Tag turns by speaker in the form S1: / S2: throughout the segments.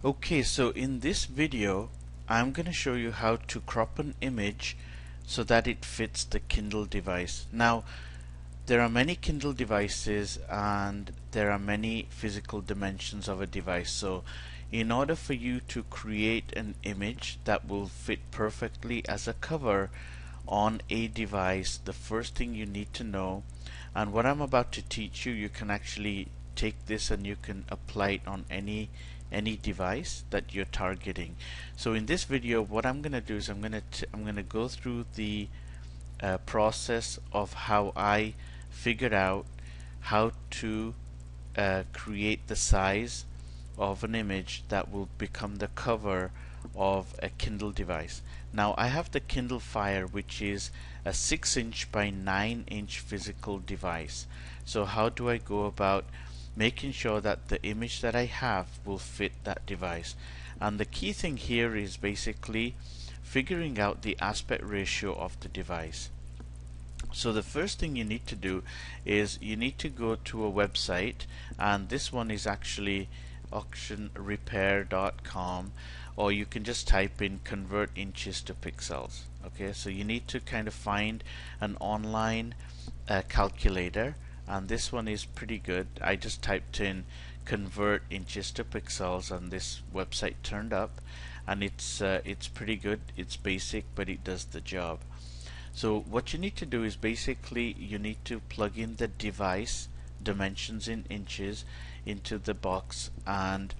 S1: Okay, so in this video I'm going to show you how to crop an image so that it fits the Kindle device. Now there are many Kindle devices and there are many physical dimensions of a device. So in order for you to create an image that will fit perfectly as a cover on a device, the first thing you need to know, and what I'm about to teach you, you can actually take this and you can apply it on any device that you're targeting. So in this video, what I'm going to do is I'm going to go through the process of how I figured out how to create the size of an image that will become the cover of a Kindle device. Now I have the Kindle Fire, which is a 6-inch by 9-inch physical device. So how do I go about making sure that the image that I have will fit that device? And the key thing here is basically figuring out the aspect ratio of the device. So the first thing you need to do is you need to go to a website, and this one is actually auctionrepair.com, or you can just type in convert inches to pixels. Okay, so you need to kind of find an online calculator, and this one is pretty good. I just typed in convert inches to pixels and this website turned up, and it's pretty good. It's basic, but it does the job. So what you need to do is basically you need to plug in the device dimensions in inches into the box, and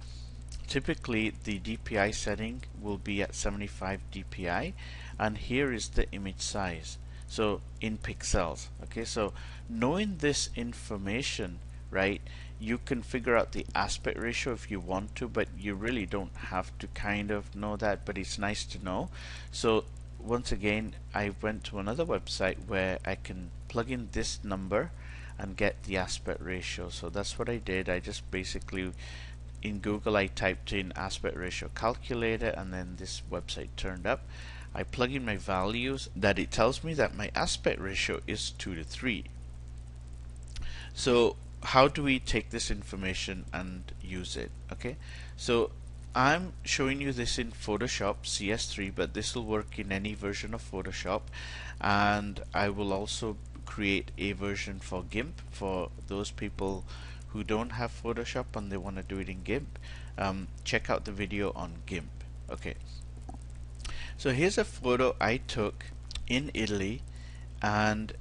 S1: typically the DPI setting will be at 75 DPI, and here is the image size, so in pixels. Okay, so knowing this information, right, you can figure out the aspect ratio if you want to, but you really don't have to kind of know that, but it's nice to know. So once again, I went to another website where I can plug in this number and get the aspect ratio. So that's what I did. I just basically in Google I typed in aspect ratio calculator, and then this website turned up. I plug in my values that it tells me that my aspect ratio is 2:3. So how do we take this information and use it? Okay, so I'm showing you this in Photoshop CS3, but this will work in any version of Photoshop, and I will also create a version for GIMP for those people who don't have Photoshop and they want to do it in GIMP. Check out the video on GIMP. Okay, so here's a photo I took in Italy, and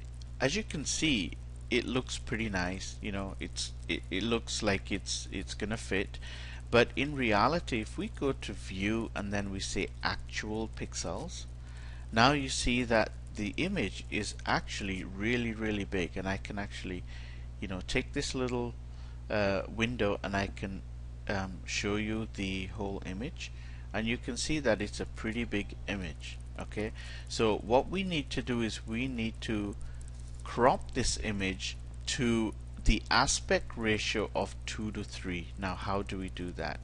S1: as you can see, it looks pretty nice. You know, it looks like it's gonna fit. But in reality, if we go to view and then we say actual pixels, now you see that the image is actually really big, and I can actually, you know, take this little window and I can show you the whole image, and you can see that it's a pretty big image. Okay, so what we need to do is we need to crop this image to the aspect ratio of 2:3. Now how do we do that?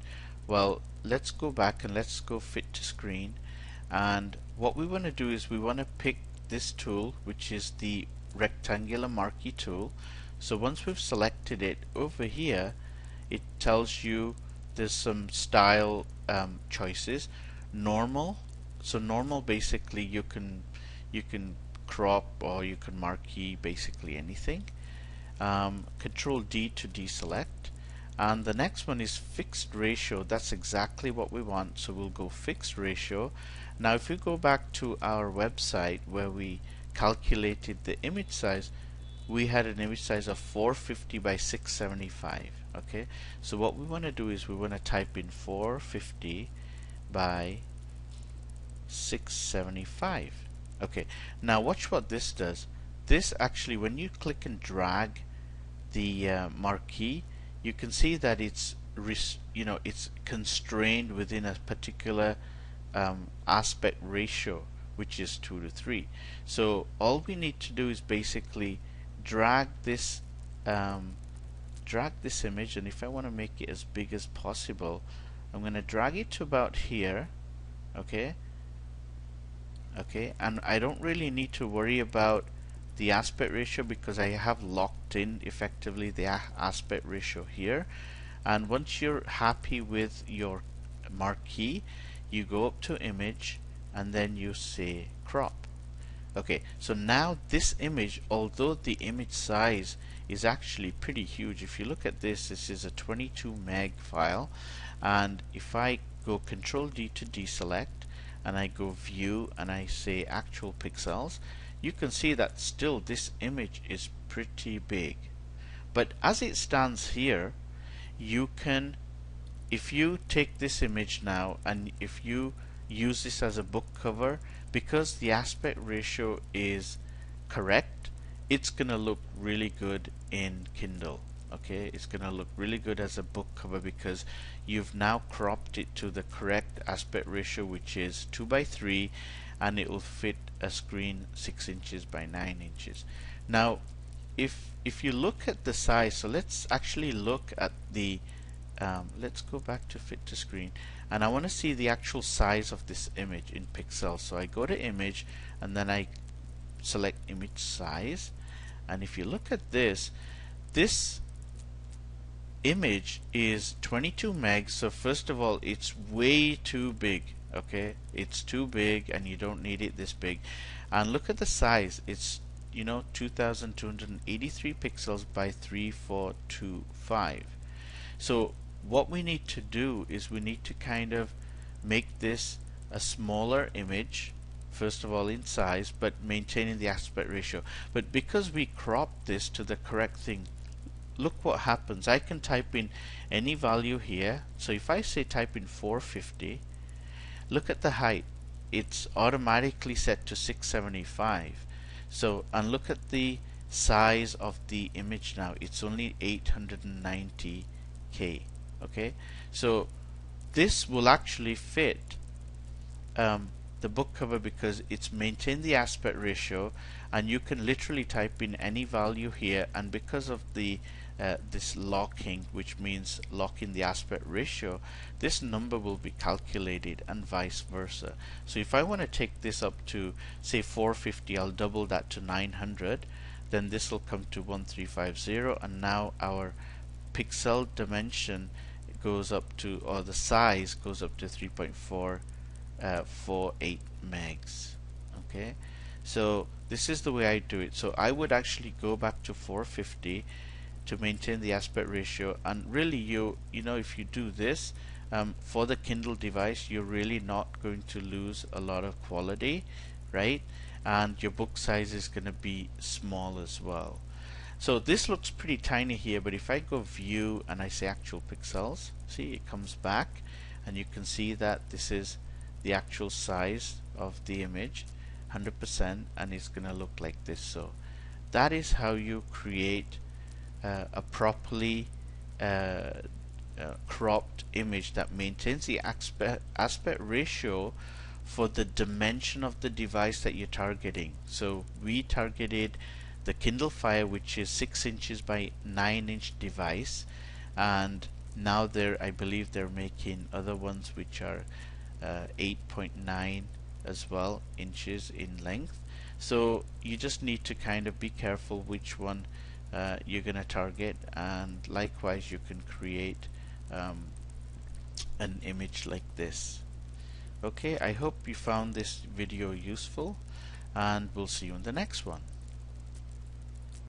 S1: Well, let's go back and let's go fit to screen, and what we want to do is we want to pick this tool, which is the rectangular marquee tool. So once we've selected it, over here it tells you there's some style choices. Normal, so normal basically you can crop or you can marquee basically anything. Control D to deselect, and the next one is fixed ratio. That's exactly what we want, so we'll go fixed ratio. Now if we go back to our website where we calculated the image size, we had an image size of 450 by 675. Okay, so what we want to do is we want to type in 450 by 675. Okay, now watch what this does. This actually, when you click and drag the marquee, you can see that it's it's constrained within a particular aspect ratio, which is 2:3. So all we need to do is basically drag this image, and if I want to make it as big as possible, I'm going to drag it to about here. Okay, and I don't really need to worry about the aspect ratio because I have locked in effectively the aspect ratio here. And once you're happy with your marquee, you go up to image and then you say crop. Okay, so now this image, although the image size is actually pretty huge, if you look at this, this is a 22 meg file, and if I go Control D to deselect and I go view and I say actual pixels, you can see that still this image is pretty big. But as it stands here, you can, if you take this image now and if you use this as a book cover, because the aspect ratio is correct, it's gonna look really good in Kindle. Okay, it's gonna look really good as a book cover because you've now cropped it to the correct aspect ratio, which is 2:3, and it will fit a screen 6 inches by 9 inches. Now if you look at the size, so let's actually look at the let's go back to fit to screen, and I want to see the actual size of this image in pixels. So I go to image and then I select image size, and if you look at this image is 22 megs. So first of all, it's way too big. Okay, it's too big and you don't need it this big. And look at the size, it's 2283 pixels by 3425. So what we need to do is we need to kind of make this a smaller image, first of all in size, but maintaining the aspect ratio. But because we cropped this to the correct thing, look what happens. I can type in any value here. So if I say type in 450, look at the height, it's automatically set to 675. So, and look at the size of the image now, it's only 890k. Okay, so this will actually fit the book cover because it's maintained the aspect ratio, and you can literally type in any value here, and because of the this locking, which means locking the aspect ratio, this number will be calculated and vice versa. So if I want to take this up to say 450, I'll double that to 900, then this will come to 1350, and now our pixel dimension goes up to, or the size goes up to 3.448 megs. Okay, so this is the way I do it. So I would actually go back to 450 to maintain the aspect ratio, and really you know if you do this for the Kindle device, you're really not going to lose a lot of quality, right? And your book size is going to be small as well. So this looks pretty tiny here, but if I go view and I say actual pixels, see, it comes back and you can see that this is the actual size of the image, 100%, and it's going to look like this. So that is how you create a properly cropped image that maintains the aspect ratio for the dimension of the device that you're targeting. So we targeted the Kindle Fire, which is 6 inches by 9 inch device, and now I believe they're making other ones which are 8.9 as well inches in length. So you just need to kind of be careful which one you're going to target, and likewise you can create an image like this. Okay, I hope you found this video useful, and we'll see you in the next one.